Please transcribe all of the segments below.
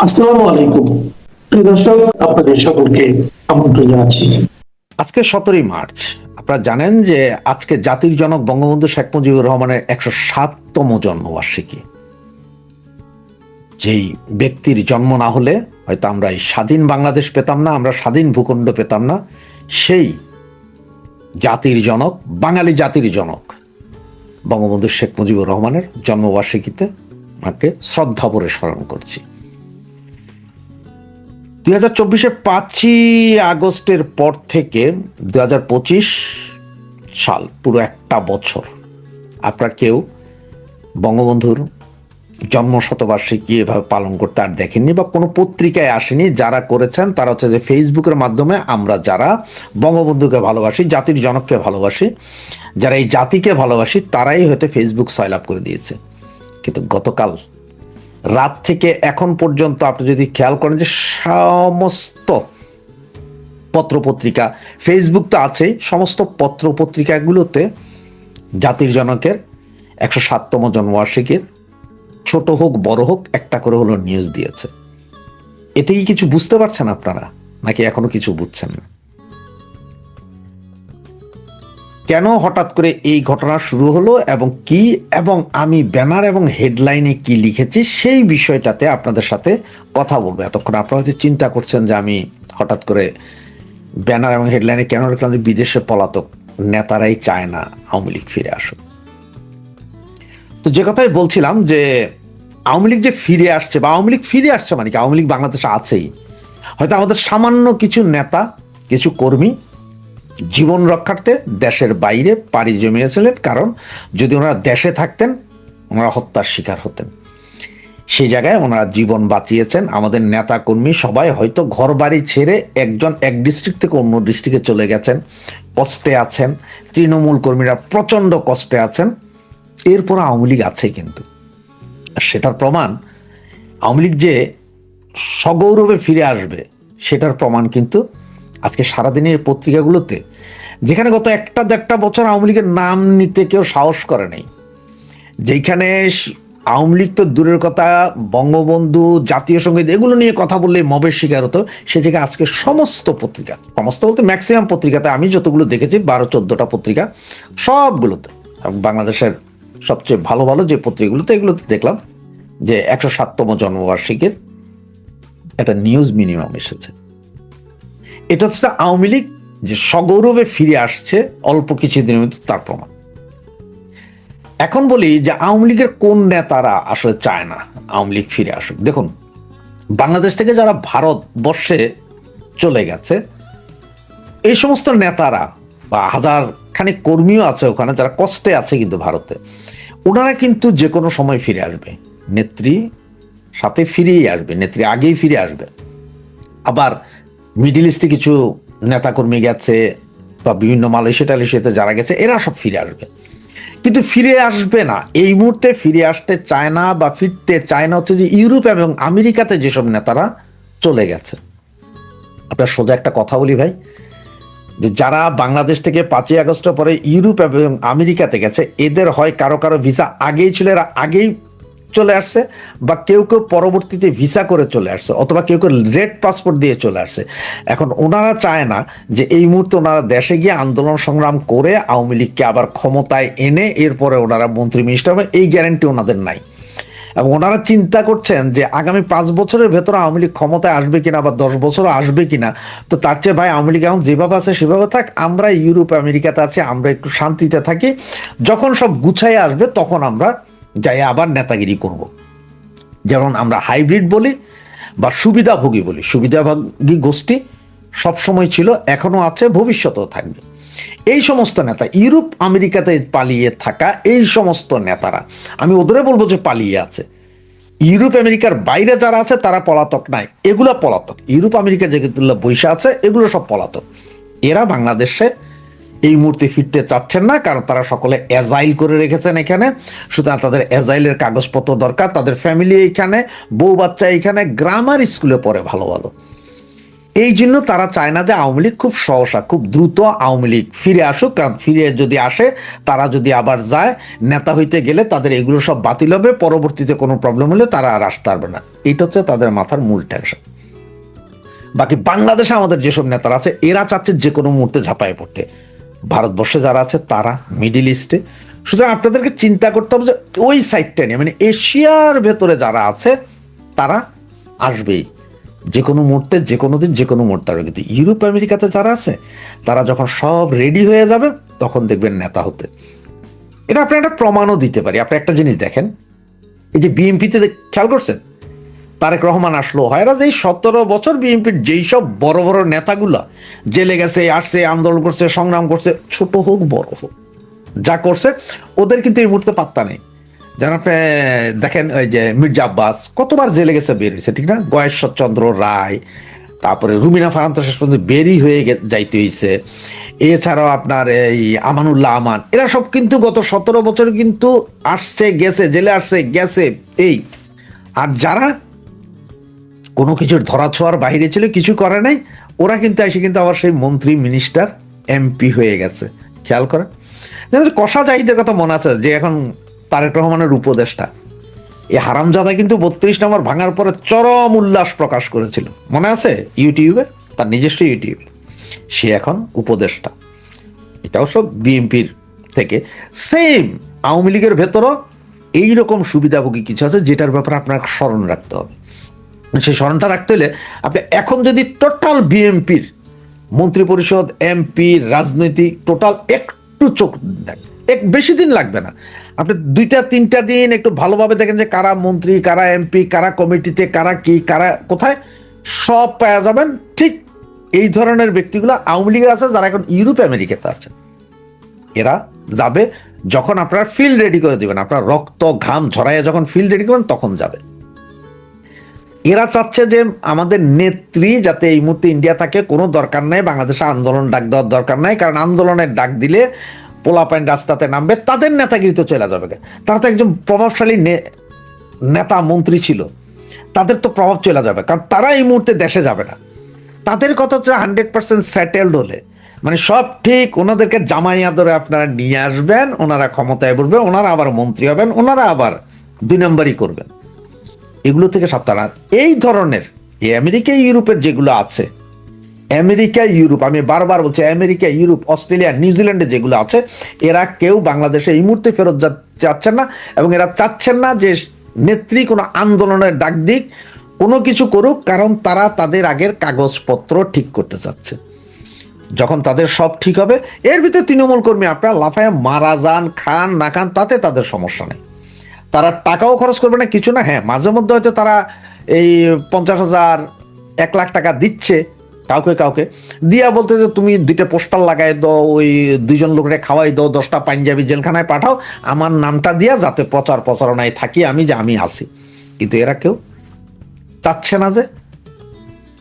আসসালামু আলাইকুম প্রিয় দর্শক, আপনাদের সকলকে আমন্ত্রণ জানাচ্ছি। আজকে 17ই মার্চ। আপনারা জানেন যে আজকে জাতির জনক বঙ্গবন্ধু শেখ মুজিবুর রহমানের 107তম জন্মবার্ষিকী। যেই ব্যক্তির জন্ম না হলে হয়তো আমরা এই স্বাধীন বাংলাদেশ পেতাম না, আমরা স্বাধীন ভূখণ্ড পেতাম না। সেই জাতির জনক, বাঙালি জাতির জনক বঙ্গবন্ধু শেখ মুজিবুর রহমানের জন্মবার্ষিকীতে ওনাকে শ্রদ্ধা ভরে স্মরণ করছি। 2024-এর 5ই আগস্টের পর থেকে 2025 সাল পুরো একটা বছর আপনারা কেউ বঙ্গবন্ধুর জন্ম শতবার্ষিকী এভাবে পালন করতে আর দেখেননি বা কোনো পত্রিকায় আসেনি। যারা করেছেন তারা হচ্ছে যে ফেসবুকের মাধ্যমে আমরা যারা বঙ্গবন্ধুকে ভালোবাসি, জাতির জনককে ভালোবাসি, যারা এই জাতিকে ভালোবাসি, তারাই হয়তো ফেসবুক সয়লাভ করে দিয়েছে। কিন্তু গতকাল রাত থেকে এখন পর্যন্ত আপনি যদি খেয়াল করেন যে সমস্ত পত্রপত্রিকা, ফেসবুক তো আছেই, সমস্ত পত্রপত্রিকাগুলোতে জাতির জনকের 107তম জন্মবার্ষিকীর ছোট হোক বড় হোক একটা করে হলো নিউজ দিয়েছে। এতে কি কিছু বুঝতে পারছেন আপনারা, নাকি এখনো কিছু বুঝছেন না? কেন হঠাৎ করে এই ঘটনা শুরু হলো এবং আমি ব্যানার এবং হেডলাইনে কি লিখেছি সেই বিষয়টাতে আপনাদের সাথে কথা বলবো। এতক্ষণ আপনারা হয়তো চিন্তা করছেন যে আমি হঠাৎ করে ব্যানার এবং হেডলাইনে কেন লিখলাম যে বিদেশে পলাতক নেতারাই চায় না আওয়ামী লীগ ফিরে আসুক। তো যে কথাই বলছিলাম যে আওয়ামী লীগ যে ফিরে আসছে বা আওয়ামী লীগ ফিরে আসছে মানে কি, আওয়ামী লীগ বাংলাদেশে আছেই। হয়তো আমাদের সামান্য কিছু নেতা, কিছু কর্মী জীবন রক্ষার্থে দেশের বাইরে পাড়ি জমিয়েছিলেন, কারণ যদি ওনারা দেশে থাকতেন ওনারা হত্যার শিকার হতেন। সেই জায়গায় ওনারা জীবন বাঁচিয়েছেন। আমাদের নেতা কর্মী সবাই হয়তো ঘর বাড়ি ছেড়ে একজন এক ডিস্ট্রিক্ট থেকে অন্য ডিস্ট্রিক্টে চলে গেছেন, কষ্টে আছেন। তৃণমূল কর্মীরা প্রচণ্ড কষ্টে আছেন। এরপর আওয়ামী লীগ আছে, কিন্তু সেটার প্রমাণ আওয়ামী লীগ যে সগৌরবে ফিরে আসবে সেটার প্রমাণ কিন্তু আজকে সারাদিনের পত্রিকাগুলোতে, যেখানে গত একটা দেড়টা বছর আওয়ামী লীগের নাম নিতে কেউ সাহস করে নাই, যেখানে আওয়ামী লীগ তো দূরের কথা, বঙ্গবন্ধু, জাতীয় সঙ্গীত এগুলো নিয়ে কথা বললে মবের শিকার হতো, সে জায়গায় আজকে সমস্ত পত্রিকা, সমস্ত বলতে ম্যাক্সিমাম পত্রিকাতে, আমি যতগুলো দেখেছি 12-14টা পত্রিকা, সবগুলোতে, বাংলাদেশের সবচেয়ে ভালো ভালো যে পত্রিকাগুলোতে, এগুলোতে দেখলাম যে 107তম জন্মবার্ষিকীর একটা নিউজ মিনিমাম এসেছে। এটা হচ্ছে আওয়ামী লীগ যে সগৌরবে ফিরে আসছে অল্প কিছুদিনের মধ্যে, তার প্রমাণ। এখন বলি যে আওয়ামী লীগের কোন নেতারা আসলে চায় না আওয়ামী লীগ ফিরে আসুক। দেখুন, বাংলাদেশ থেকে যারা ভারতবর্ষে চলে গেছে এই সমস্ত নেতারা বা হাজার খানিক কর্মীও আছে ওখানে যারা কষ্টে আছে কিন্তু ভারতে, ওনারা কিন্তু যে কোনো সময় ফিরে আসবে। নেত্রী সাথে ফিরেই আসবে, নেত্রী আগেই ফিরে আসবে। আবার মিডিল ইস্টে কিছু নেতাকর্মী গেছে বা বিভিন্ন মালয়েশিয়াতে যারা গেছে, এরা সব ফিরে আসবে। কিন্তু ফিরে আসবে না, এই মুহূর্তে ফিরে আসতে চায় না বা ফিরতে চায় না হচ্ছে যে ইউরোপ এবং আমেরিকাতে যেসব নেতারা চলে গেছে। আপনার সোজা একটা কথা বলি ভাই, যে যারা বাংলাদেশ থেকে 5ই আগস্টের পরে ইউরোপ এবং আমেরিকাতে গেছে, এদের হয় কারো কারো ভিসা আগেই ছিল, এরা আগেই চলে আসছে, বা কেউ কেউ পরবর্তীতে ভিসা করে চলে আসছে, অথবা কেউ কেউ রেড পাসপোর্ট দিয়ে চলে আসছে। এখন ওনারা চায় না যে এই মুহূর্তে ওনারা দেশে গিয়ে আন্দোলন সংগ্রাম করে আওয়ামী লীগকে আবার ক্ষমতায় এনে এরপরে ওনারা মন্ত্রী মিনিস্টার হবে, এই গ্যারান্টি ওনাদের নাই। এবং ওনারা চিন্তা করছেন যে আগামী 5 বছরের ভেতরে আওয়ামী লীগ ক্ষমতায় আসবে কিনা বা 10 বছরও আসবে কিনা। তো তার চেয়ে ভাই আওয়ামী লীগ এখন যেভাবে আছে সেভাবে থাক, আমরা ইউরোপ আমেরিকাতে আছি, আমরা একটু শান্তিতে থাকি, যখন সব গুছাইয়ে আসবে তখন আমরা যাই আবার নেতাগিরি করব। যেমন আমরা হাইব্রিড বলি বা সুবিধাভোগী বলি, সুবিধাভোগী গোষ্ঠী সবসময় ছিল, এখনো আছে, ভবিষ্যতেও থাকবে। এই সমস্ত নেতা ইউরোপ আমেরিকাতে পালিয়ে থাকা এই সমস্ত নেতারা, আমি ওদের বলবো যে পালিয়ে আছে। ইউরোপ আমেরিকার বাইরে যারা আছে তারা পলাতক নাই, এগুলো পলাতক। ইউরোপ আমেরিকা যেগুলো বৈশা আছে এগুলো সব পলাতক। এরা বাংলাদেশে এই মুহূর্তে ফিরতে চাচ্ছেন না, কারণ তারা সকলে এজাইল করে রেখেছেন এখানে। সুতরাং তাদের এজাইলের কাগজপত্র দরকার, তাদের ফ্যামিলি এইখানে, বউ বাচ্চা এইখানে, গ্রামার স্কুলে পড়ে ভালো ভালো। এই জন্য তারা চায় না যে আওয়ামী লীগ খুব সহসা খুব দ্রুত আওয়ামী লীগ ফিরে আসুক, কারণ ফিরে যদি আসে, তারা যদি আবার যায় নেতা হইতে গেলে তাদের এগুলো সব বাতিল হবে, পরবর্তীতে কোনো প্রবলেম হলে তারা আর আসতে পারবে না। এটা হচ্ছে তাদের মাথার মূল টেনশন। বাকি বাংলাদেশে আমাদের যেসব নেতারা আছে এরা চাচ্ছে যে কোনো মুহূর্তে ঝাঁপায় পড়তে, ভারতবর্ষে যারা আছে তারা, মিডিল ইস্টে। সুতরাং আপনাদেরকে চিন্তা করতে হবে যে ওই সাইডটা নিয়ে, মানে এশিয়ার ভেতরে যারা আছে তারা আসবেই যে কোনো মুহূর্তে, যে কোনো দিন, যে কোনো মুহূর্তে আসবে। কিন্তু ইউরোপ আমেরিকাতে যারা আছে তারা যখন সব রেডি হয়ে যাবে তখন দেখবেন নেতা হতে। এটা আপনি একটা প্রমাণও দিতে পারি। আপনি একটা জিনিস দেখেন, এই যে বিএনপিতে খেয়াল করছেন তারেক রহমান আসলো, হয় না যে 17 বছর বিএনপির যেই সব বড় বড় নেতাগুলা জেলে গেছে, আসছে, আন্দোলন করছে, সংগ্রাম করছে, ছোট হোক বড় হোক, যা করছে ওদের কিন্তু এই মুহূর্তে পাত্তা নেই। যেন আপনি দেখেন ওই যে মির্জা আব্বাস কতবার জেলে গেছে, বের হয়েছে, ঠিক না? গয়েশ্বরচন্দ্র রায়, তারপরে রুমিনা ফারহান তো শেষ পর্যন্ত বেরই হয়ে যাইতে হয়েছে। এছাড়াও আপনার এই আমানুল্লাহ আমান, এরা সব কিন্তু গত 17 বছর কিন্তু আসছে গেছে, জেলে আসছে গেছে। এই আর যারা কোনো কিছুর ধরাছোঁয়ার বাইরে ছিল, কিছু করে নাই, ওরা কিন্তু এসে কিন্তু আবার সেই মন্ত্রী, মিনিস্টার, এমপি হয়ে গেছে। খেয়াল করেন, কষা জাহিদের কথা মনে আছে যে এখন তারেক রহমানের উপদেষ্টা, এই হারামজাদা কিন্তু 32 নম্বর ভাঙার পরে চরম উল্লাস প্রকাশ করেছিল, মনে আছে? ইউটিউবে, তার নিজস্ব ইউটিউবে। সে এখন উপদেষ্টা, এটাও সব বিএনপির থেকে। সেম আওয়ামী লীগের ভেতরও এইরকম সুবিধাভোগী কিছু আছে যেটার ব্যাপারে আপনার স্মরণ রাখতে হবে। সেই স্মরণটা রাখতে হলে আপনি এখন যদি টোটাল বিএনপির মন্ত্রী পরিষদ, এমপি, রাজনৈতিক টোটাল একটু চোখ দেন, বেশি দিন লাগবে না, আপনি 2-3টা দিন একটু ভালোভাবে দেখেন যে কারা মন্ত্রী, কারা এমপি, কারা কমিটিতে, কারা কি, কারা কোথায়, সব পাওয়া যাবেন। ঠিক এই ধরনের ব্যক্তিগুলো আওয়ামী লীগের আছে যারা এখন ইউরোপ আমেরিকাতে আছে। এরা যাবে যখন আপনারা ফিল্ড রেডি করে দিবেন, আপনার রক্ত ঘাম ঝরাইয়া যখন ফিল্ড রেডি করবেন তখন যাবে। এরা চাচ্ছে যে আমাদের নেত্রী যাতে এই মুহূর্তে ইন্ডিয়া থাকে, কোনো দরকার নাই বাংলাদেশে আন্দোলন ডাক দেওয়ার দরকার নাই, কারণ আন্দোলনের ডাক দিলে পোলাপাইন রাস্তাতে নামবে, তাদের নেতাগিরি তো চলে যাবে। তারা তো একজন প্রভাবশালী নেতা মন্ত্রী ছিল, তাদের তো প্রভাব চলে যাবে, কারণ তারা এই মুহূর্তে দেশে যাবে না। তাদের কথা হচ্ছে 100% সেটেলড হলে, মানে সব ঠিক, ওনাদেরকে জামাইয়া ধরে আপনারা নিয়ে আসবেন, ওনারা ক্ষমতায় বলবে, ওনারা আবার মন্ত্রী হবেন, ওনারা আবার 2 নম্বরই করবেন। এগুলো থেকে সাবধান। এই ধরনের এই আমেরিকা ইউরোপের যেগুলো আছে, আমেরিকা ইউরোপ, আমি বারবার বলছি, আমেরিকা ইউরোপ, অস্ট্রেলিয়া, নিউজিল্যান্ডে যেগুলো আছে, এরা কেউ বাংলাদেশে এই মুহূর্তে ফেরত যাচ্ছেন না, এবং এরা চাচ্ছেন না যে নেত্রী কোনো আন্দোলনের ডাক দিক, কোনো কিছু করুক, কারণ তারা তাদের আগের কাগজপত্র ঠিক করতে চাচ্ছে। যখন তাদের সব ঠিক হবে, এর ভিতরে তৃণমূল কর্মী আপনারা লাফায় মারা যান, খান না খান, তাতে তাদের সমস্যা নেই। তারা টাকাও খরচ করবে না, কিছু না। হ্যাঁ, মাঝে মধ্যে হয়তো তারা এই 50,000, 1 লাখ টাকা দিচ্ছে কাউকে কাউকে দিয়া, বলতে যে তুমি 2টা পোস্টার লাগাই দাও, ওই 2জন লোকরে খাওয়াই দাও, 10টা পাঞ্জাবি জেলখানায় পাঠাও, আমার নামটা দিয়া যাতে প্রচারণায় থাকি আমি, যে আমি আছি। কিন্তু এরা কেউ চাচ্ছে না যে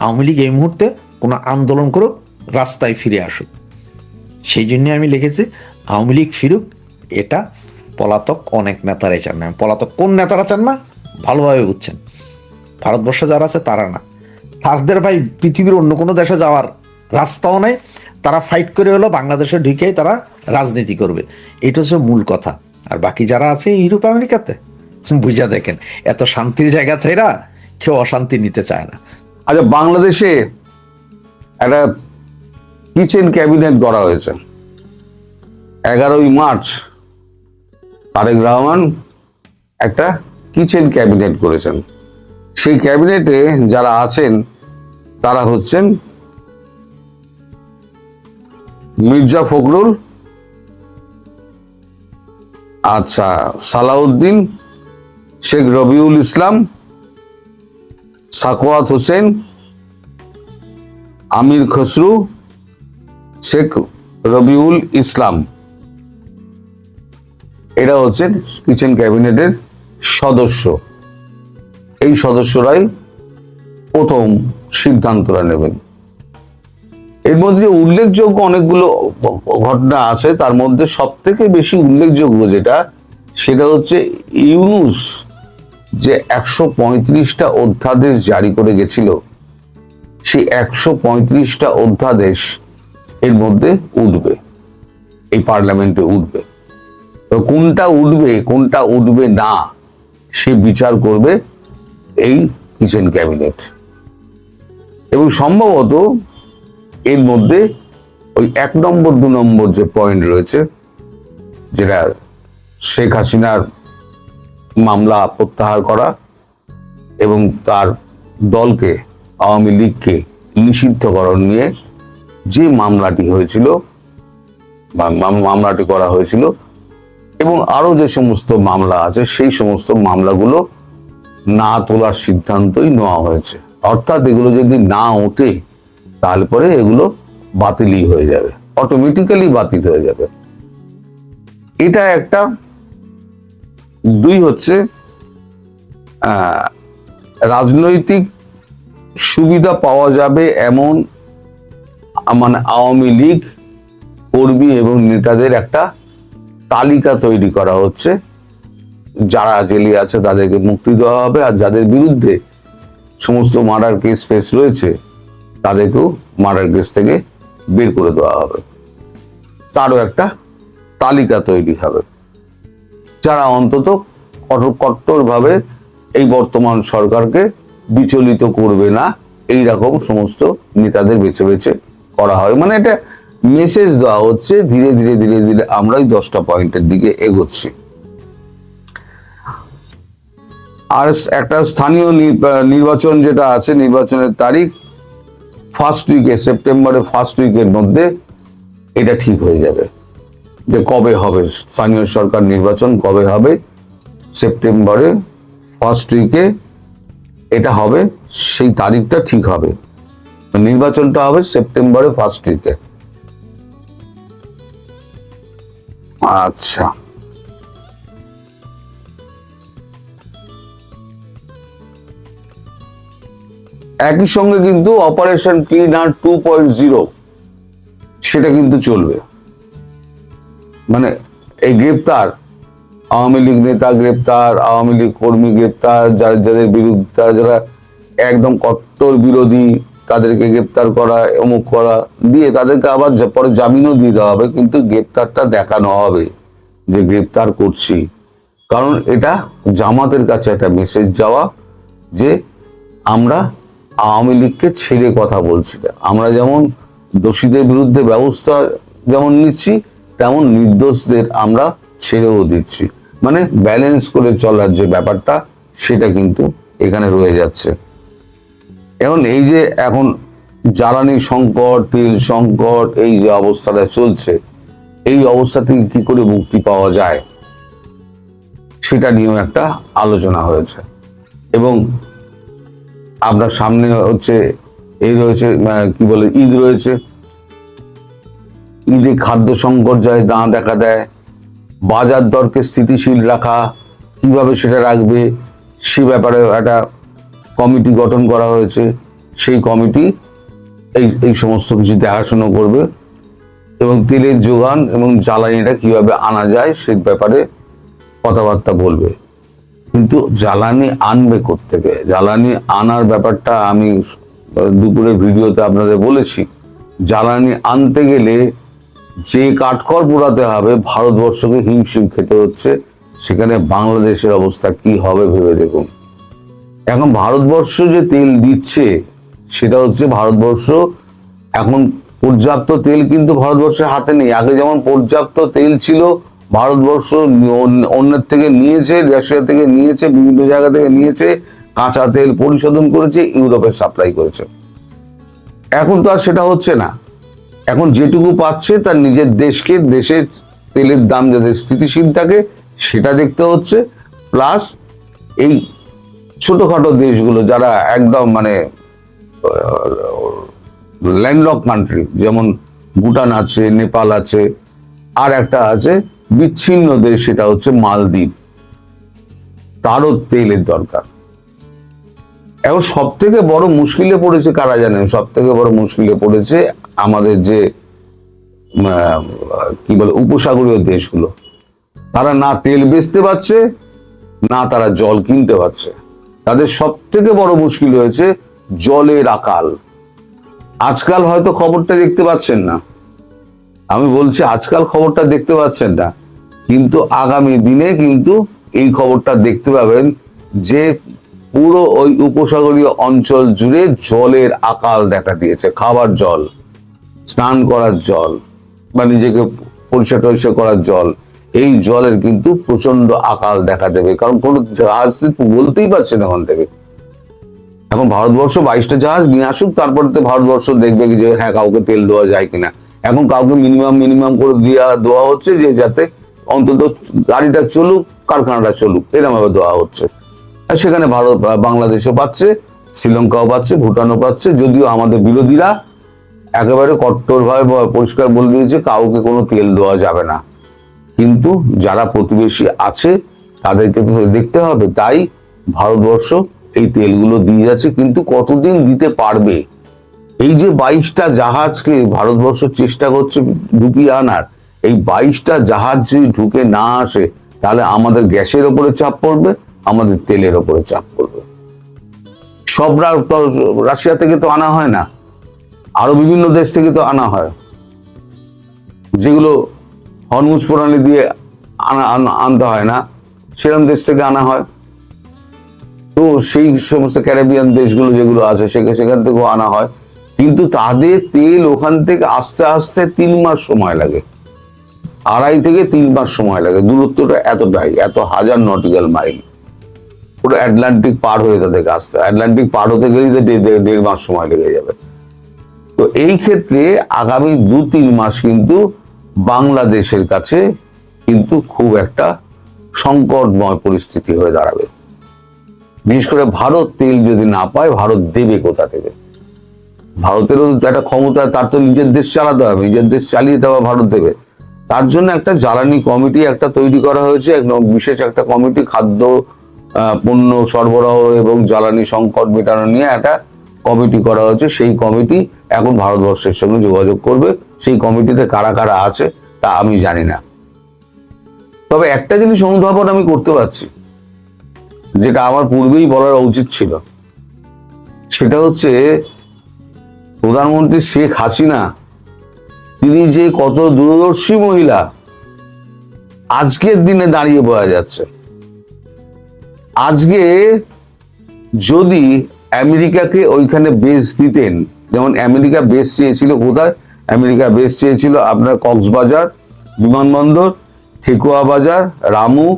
আওয়ামী লীগ এই মুহূর্তে কোনো আন্দোলন করুক, রাস্তায় ফিরে আসুক। সেই জন্য আমি লিখেছি আওয়ামী লীগ ফিরুক। এটা পলাতক অনেক নেতারাই চান না। পলাতক কোন নেতারা চান না ভালোভাবে বুঝছেন, ভারতবর্ষে যারা আছে তারা না, তাদের ভাই পৃথিবীর অন্য কোনো দেশে যাওয়ার রাস্তাও নেই। তারা ফাইট করে হলো বাংলাদেশে ঢুকেই তারা রাজনীতি করবে, এটা হচ্ছে মূল কথা। আর বাকি যারা আছে ইউরোপ আমেরিকাতে, বুঝা দেখেন, এত শান্তির জায়গা চাইরা কেউ অশান্তি নিতে চায় না। আচ্ছা, বাংলাদেশে একটা কিচেন ক্যাবিনেট গড়া হয়েছে। 11ই মার্চ তারেক রহমান একটা কিচেন ক্যাবিনেট করেছেন। সেই ক্যাবিনেটে যারা আছেন তারা হচ্ছেন মির্জা ফখরুল, আচ্ছা, সালাউদ্দিন, শেখ রবিউল ইসলাম, সাকওয়াত হোসেন, আমির খসরু, শেখ রবিউল ইসলাম, এরা হচ্ছেন কিচেন ক্যাবিনেটের সদস্য। এই সদস্যরাই প্রথম সিদ্ধান্তরা নেবেন। এর মধ্যে উল্লেখযোগ্য অনেকগুলো ঘটনা আছে, তার মধ্যে সব থেকে বেশি উল্লেখযোগ্য যেটা, সেটা হচ্ছে ইউনূস যে 135টা অধ্যাদেশ জারি করে গেছিল, সেই 135টা অধ্যাদেশ এর মধ্যে উঠবে, এই পার্লামেন্টে উঠবে। তো কোনটা উঠবে না সে বিচার করবে এই কিচেন ক্যাবিনেট। এবং সম্ভবত এর মধ্যে ওই 1 নম্বর 2 নম্বর যে পয়েন্ট রয়েছে, যেটা শেখ হাসিনার মামলা প্রত্যাহার করা এবং তার দলকে, আওয়ামী লীগকে নিষিদ্ধকরণ নিয়ে যে মামলাটি হয়েছিল বা মামলাটি করা হয়েছিল, এবং আরো যে সমস্ত মামলা আছে সেই সমস্ত মামলাগুলো না তোলার সিদ্ধান্তই নেওয়া হয়েছে। অর্থাৎ এগুলো যদি না ওঠে তাহলে পরে এগুলো বাতিলই হয়ে যাবে, অটোমেটিক্যালি বাতিল হয়ে যাবে। এটা একটা। 2 হচ্ছে রাজনৈতিক সুবিধা পাওয়া যাবে এমন মানে আওয়ামী লীগ কর্মী এবং নেতাদের একটা তালিকা তৈরি করা হচ্ছে। যারা জেলে আছে তাদেরকে মুক্তি দেওয়া হবে, আর যাদের বিরুদ্ধে সমস্ত মার্ডার কেস ফেস রয়েছে তাদেরকেও মার্ডার কেস থেকে বের করে দেওয়া হবে। তারও একটা তালিকা তৈরি হবে, যারা অন্তত কট্টরভাবে এই বর্তমান সরকারকে বিচলিত করবে না, এই রকম সমস্ত নেতাদের বেছে বেছে করা হয়। মানে এটা মেসেজ দেওয়া হচ্ছে ধীরে ধীরে ধীরে ধীরে আমরাই 10টা পয়েন্টের দিকে এগোচ্ছি। আর একটা স্থানীয় নির্বাচন যেটা আছে, নির্বাচনের তারিখ সেপ্টেম্বরের ফার্স্ট উইকের মধ্যে এটা ঠিক হয়ে যাবে যে কবে হবে স্থানীয় সরকার নির্বাচন, কবে হবে। সেপ্টেম্বরে ফার্স্ট উইকে এটা হবে, সেই তারিখটা ঠিক হবে। নির্বাচনটা হবে সেপ্টেম্বরে ফার্স্ট উইকে। আচ্ছা, একই সঙ্গে কিন্তু অপারেশন ক্লিনার 2.0 সেটা কিন্তু চলবে। মানে এই গ্রেপ্তার, আওয়ামী লীগ নেতা গ্রেপ্তার, আওয়ামী লীগ কর্মী গ্রেপ্তার, যাদের বিরুদ্ধে যারা একদম কট্টর বিরোধী তাদেরকে গ্রেপ্তার করা, অমুক করা দিয়ে তাদেরকে আবার পরে জামিনও দিয়ে দেওয়া হবে, কিন্তু গ্রেপ্তারটা দেখানো হবে যে গ্রেপ্তার করছি। কারণ এটা জামাতের কাছে একটা মেসেজ যাওয়া যে আমরা আওয়ামী লীগকে ছেড়ে কথা বলছি না, আমরা যেমন দোষীদের বিরুদ্ধে ব্যবস্থা যেমন নিচ্ছি তেমন নির্দোষদের আমরা ছেড়েও দিচ্ছি। মানে ব্যালেন্স করে চলার যে ব্যাপারটা সেটা কিন্তু এখানে রয়ে যাচ্ছে। এখন এই যে এখন জ্বালানি সংকট, তেল সংকট, এই যে অবস্থাটা চলছে, এই অবস্থা থেকে কি করে মুক্তি পাওয়া যায় সেটা নিয়েও একটা আলোচনা হয়েছে। এবং আপনার সামনে হচ্ছে এই রয়েছে কি বলে ঈদ রয়েছে, ঈদে খাদ্য সংকট যায় দাঁ দেখা দেয়, বাজার দরকে স্থিতিশীল রাখা কিভাবে সেটা রাখবে সে ব্যাপারে একটা কমিটি গঠন করা হয়েছে। সেই কমিটি এই সমস্ত কিছু দেখাশোনা করবে এবং তেলের যোগান এবং জ্বালানিটা কিভাবে আনা যায় সে ব্যাপারে কথাবার্তা বলবে। কিন্তু জ্বালানি আনবে কোত্থেকে, জ্বালানি আনার ব্যাপারটা আমি দুপুরের ভিডিওতে আপনাদের বলেছি। জ্বালানি আনতে গেলে যে কাঠখড় পোড়াতে হবে, ভারতবর্ষকে হিমশিম খেতে হচ্ছে। সেখানে বাংলাদেশের অবস্থা কি হবে ভেবে দেখুন। এখন ভারতবর্ষ যে তেল দিচ্ছে সেটা হচ্ছে ভারতবর্ষ এখন পর্যাপ্ত তেল কিন্তু ভারতবর্ষের হাতে নেই। আগে যেমন পর্যাপ্ত তেল ছিল, ভারতবর্ষ অন্যের থেকে নিয়েছে, রাশিয়া থেকে নিয়েছে, বিভিন্ন জায়গা থেকে নিয়েছে, কাঁচা তেল পরিশোধন করেছে, ইউরোপে সাপ্লাই করেছে। এখন তো আর সেটা হচ্ছে না। এখন যেটুকু পাচ্ছে তার নিজের দেশকে, দেশের তেলের দাম যাতে স্থিতিশীল থাকে সেটা দেখতে হচ্ছে। প্লাস এই ছোটখাটো দেশগুলো যারা একদম মানে ল্যান্ডলক কান্ট্রি, যেমন ভুটান আছে, নেপাল আছে, আর একটা আছে বিচ্ছিন্ন দেশ, সেটা হচ্ছে মালদ্বীপ, তারও তেলের দরকার। এখন সব থেকে বড় মুশকিলে পড়েছে কারা জানেন? সব থেকে বড় মুশকিলে পড়েছে আমাদের যে কি বলে উপসাগরীয় দেশগুলো। তারা না তেল বেচতে পারছে, না তারা জল কিনতে পারছে। তাদের সব থেকে বড় মুশকিল হয়েছে জলের আকাল। আজকাল হয়তো খবরটা দেখতে পাচ্ছেন না, আমি বলছি আজকাল খবরটা দেখতে পাচ্ছেন না, কিন্তু আগামী দিনে কিন্তু এই খবরটা দেখতে পাবেন যে পুরো ওই উপসাগরীয় অঞ্চল জুড়ে জলের আকাল দেখা দিয়েছে। খাবার জল, স্নান করার জল বা নিজেকে পরিষ্কার টরিষ্কার করার জল, এই জলের কিন্তু প্রচন্ড আকাল দেখা দেবে। কারণ কোনো জাহাজ বলতেই পারছে না ওখান থেকে। এখন ভারতবর্ষ 22টা জাহাজ নিয়ে আসুক, তারপরে তো ভারতবর্ষ দেখবে যে হ্যাঁ কাউকে তেল দেওয়া যায় কিনা। এখন কাউকে মিনিমাম করে দেওয়া হচ্ছে যে যাতে অন্তত গাড়িটা চলুক, কারখানাটা চলুক, এরকম ভাবে দেওয়া হচ্ছে। আর সেখানে ভারত, বাংলাদেশও পাচ্ছে, শ্রীলঙ্কাও পাচ্ছে, ভুটানও পাচ্ছে। যদিও আমাদের বিরোধীরা একেবারে কট্টরভাবে পরিষ্কার বলে দিয়েছে কাউকে কোনো তেল দেওয়া যাবে না, কিন্তু যারা প্রতিবেশী আছে তাদেরকে তো দেখতে হবে। তাই ভারতবর্ষ এই তেলগুলো দিয়ে যাচ্ছে, কিন্তু কতদিন দিতে পারবে? এই যে 22টা জাহাজকে ভারতবর্ষ চেষ্টা করছে ঢুকিয়ে আনার, এই 22টা জাহাজ যদি ঢুকে না আসে তাহলে আমাদের গ্যাসের ওপরে চাপ পড়বে, আমাদের তেলের ওপরে চাপ পড়বে। সব রাশিয়া থেকে তো আনা হয় না, আরো বিভিন্ন দেশ থেকে তো আনা হয়, যেগুলো হরমুজ প্রণালী দিয়ে আনতে হয় না, সেরকম দেশ থেকে আনা হয়। তো সেই সমস্ত ক্যারিবিয়ান দেশগুলো যেগুলো আছে সেখান থেকেও আনা হয়, কিন্তু তাদের তেল ওখান থেকে আস্তে আস্তে 3 মাস সময় লাগে, 2.5 থেকে 3 মাস সময় লাগে। দূরত্বটা এতটাই, এত হাজার নটিক্যাল মাইল, পুরো আটলান্টিক পার হয়ে তাদেরকে আসতে, আটলান্টিক পার হতে গেলেই তো 1.5 মাস সময় লেগে যাবে। তো এই ক্ষেত্রে আগামী 2-3 মাস কিন্তু বাংলাদেশের কাছে কিন্তু খুব একটা সংকটময় পরিস্থিতি হয়ে দাঁড়াবে। বিশেষ করে ভারত তেল যদি না পায়, ভারত দেবে কোথা থেকে? ভারতেরও একটা ক্ষমতা, তার তো নিজের দেশ চালাতে হবে, নিজের দেশ চালিয়ে দেওয়া ভারত দেবে। তার জন্য একটা জ্বালানি কমিটি একটা তৈরি করা হয়েছে, একদম বিশেষ একটা কমিটি, খাদ্য পণ্য সরবরাহ এবং জ্বালানি সংকট মেটানো নিয়ে একটা কমিটি করা হয়েছে। সেই কমিটি এখন ভারতবর্ষের সঙ্গে যোগাযোগ করবে। সেই কমিটিতে কারা কারা আছে তা আমি জানি না, তবে একটা জিনিস অনুধাবন আমি করতে পারছি, যেটা আমার পূর্বেই বলার উচিত ছিল। সেটা হচ্ছে প্রধানমন্ত্রী শেখ হাসিনা, তিনি যে কত দূরদর্শী মহিলা আজকের দিনে দাঁড়িয়ে বোঝা যাচ্ছে। আজকে যদি আমেরিকাকে ওইখানে বেস দিতেন, যেমন আমেরিকা বেস চেয়েছিল কোথায়? আমেরিকা বেস চেয়েছিল আপনার কক্সবাজার বিমানবন্দর, ঠেকুয়া বাজার, রামু,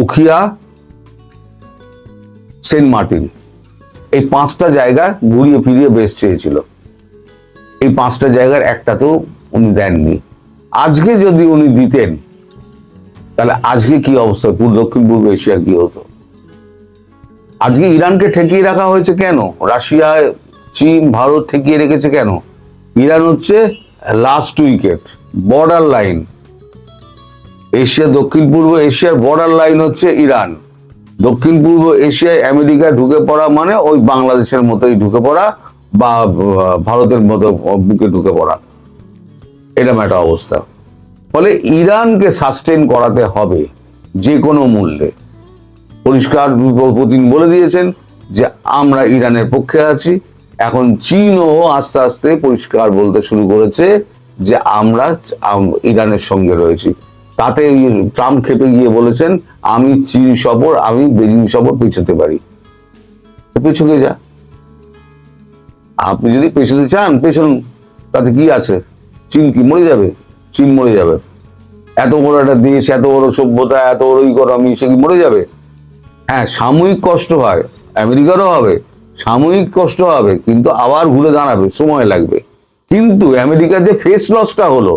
উখিয়া, সেন্ট মার্টিন, এই 5টা জায়গা ঘুরিয়ে ফিরিয়ে বেস চেয়েছিল। এই 5টা জায়গার একটাতেও উনি দেননি। আজকে যদি উনি দিতেন তাহলে আজকে কি অবস্থা, দক্ষিণ পূর্ব এশিয়ার কি হতো? আজকে ইরানকে ঠেকিয়ে রাখা হয়েছে কেন? রাশিয়া, চীন, ভারত ঠেকিয়ে রেখেছে কেন? ইরান হচ্ছে last wicket, border line. Asia, দক্ষিণ পূর্ব এশিয়ার বর্ডার লাইন হচ্ছে ইরান। দক্ষিণ পূর্ব এশিয়ায় আমেরিকা ঢুকে পড়া মানে ওই বাংলাদেশের মতোই ঢুকে পড়া বা ভারতের মতো বুকে ঢুকে পড়া, এরকম একটা অবস্থা। ফলে ইরানকে সাস্টেন করাতে হবে যে কোনো মূল্যে। পরিষ্কার পুতিন বলে দিয়েছেন যে আমরা ইরানের পক্ষে আছি। এখন চীনও আস্তে আস্তে পরিষ্কার বলতে শুরু করেছে যে আমরা ইরানের সঙ্গে রয়েছি। তাতে ট্রাম্প খেপে গিয়ে বলেছেন আমি চীন সফর, আমি বেজিং সফর পেছোতে পারি। পেছকে যা, আপনি যদি পেছতে চান পেছন, তাতে কি আছে? চীন কি মরে যাবে? চীন মরে যাবে? এত বড় একটা দেশ, এত বড় সভ্যতা, এত বড় ইকোনমি, সে কি মরে যাবে? হ্যাঁ, সাময়িক কষ্ট হয়, আমেরিকারও হবে, সাময়িক কষ্ট হবে, কিন্তু আবার ঘুরে দাঁড়াবে, সময় লাগবে। কিন্তু আমেরিকার যে ফেস লসটা হলো,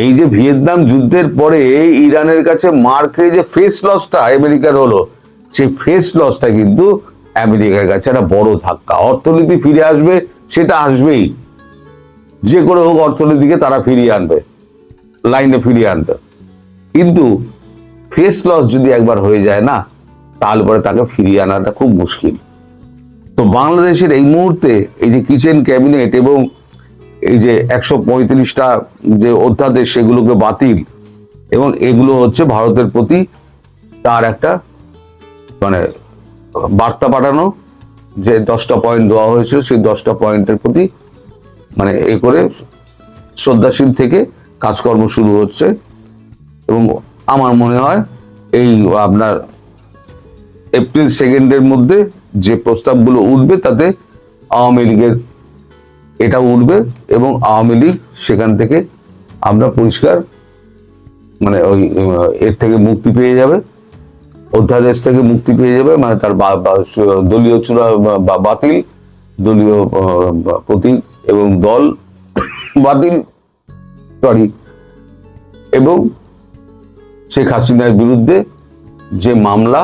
এই যে ভিয়েতনাম যুদ্ধের পরে ইরানের কাছে মার খেয়ে যে ফেস লসটা আমেরিকার হলো, সেই ফেস লসটা কিন্তু আমেরিকার কাছে একটা বড় ধাক্কা। অর্থনীতি ফিরে আসবে, সেটা আসবেই, যে করে হোক অর্থনীতিকে তারা ফিরিয়ে আনবে, লাইনে ফিরিয়ে আনবে। কিন্তু ফেস লস যদি একবার হয়ে যায় না, তাহলে পরে তাকে ফিরিয়ে আনাটা খুব মুশকিল। তো বাংলাদেশের এই মুহূর্তে এই যে কিচেন ক্যাবিনেট এবং এই যে 135টা যে অধ্যাদেশ, সেগুলোকে বাতিল, এবং এগুলো হচ্ছে ভারতের প্রতি তার একটা মানে বার্তা পাঠানো, যে 10টা পয়েন্ট দেওয়া হয়েছিল সেই 10টা পয়েন্টের প্রতি মানে এ করে শ্রদ্ধাশীল থেকে কাজকর্ম শুরু হচ্ছে। এবং আমার মনে হয় এই আপনার এপ্রিল 2 মধ্যে যে প্রস্তাবগুলো উঠবে তাতে আওয়ামী লীগের এটা উঠবে এবং আওয়ামী লীগ সেখান থেকে আমরা পরিষ্কার মানে ওই এর থেকে মুক্তি পেয়ে যাবে, অধ্যাদেশ থেকে মুক্তি পেয়ে যাবে, মানে তার দলীয় চূড়া বা বাতিল, দলীয় প্রতীক এবং দল বাতিল, সরি, এবং শেখ হাসিনার বিরুদ্ধে যে মামলা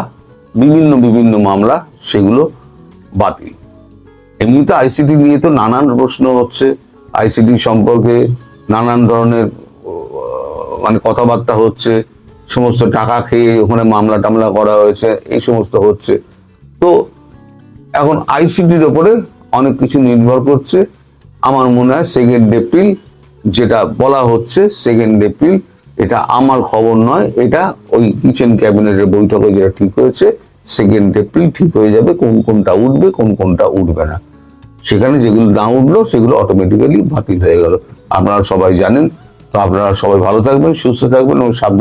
বিভিন্ন মামলা সেগুলো বাতিল। এমনিতে আইসিটি নিয়ে তো নানান প্রশ্ন হচ্ছে, আইসিটি সম্পর্কে নানান ধরনের মানে কথাবার্তা হচ্ছে, সমস্ত টাকা খেয়ে ওখানে মামলা টামলা করা হয়েছে, এই সমস্ত হচ্ছে। তো এখন আইসিটির ওপরে অনেক কিছু নির্ভর করছে। আমার মনে হয় 2 এপ্রিল যেটা বলা হচ্ছে 2 এপ্রিল, এটা আমার খবর নয়, এটা ওই কিচেন ক্যাবিনেটের বৈঠকে যেটা ঠিক হয়েছে 2 এপ্রিল ঠিক হয়ে যাবে কোনটা উঠবে কোনটা উঠবে না। সেখানে যেগুলো না উঠলো সেগুলো অটোমেটিক্যালি বাতিল হয়ে গেল। আপনারা সবাই জানেন। তো আপনারা সবাই ভালো থাকবেন, সুস্থ থাকবেন এবং সাবধান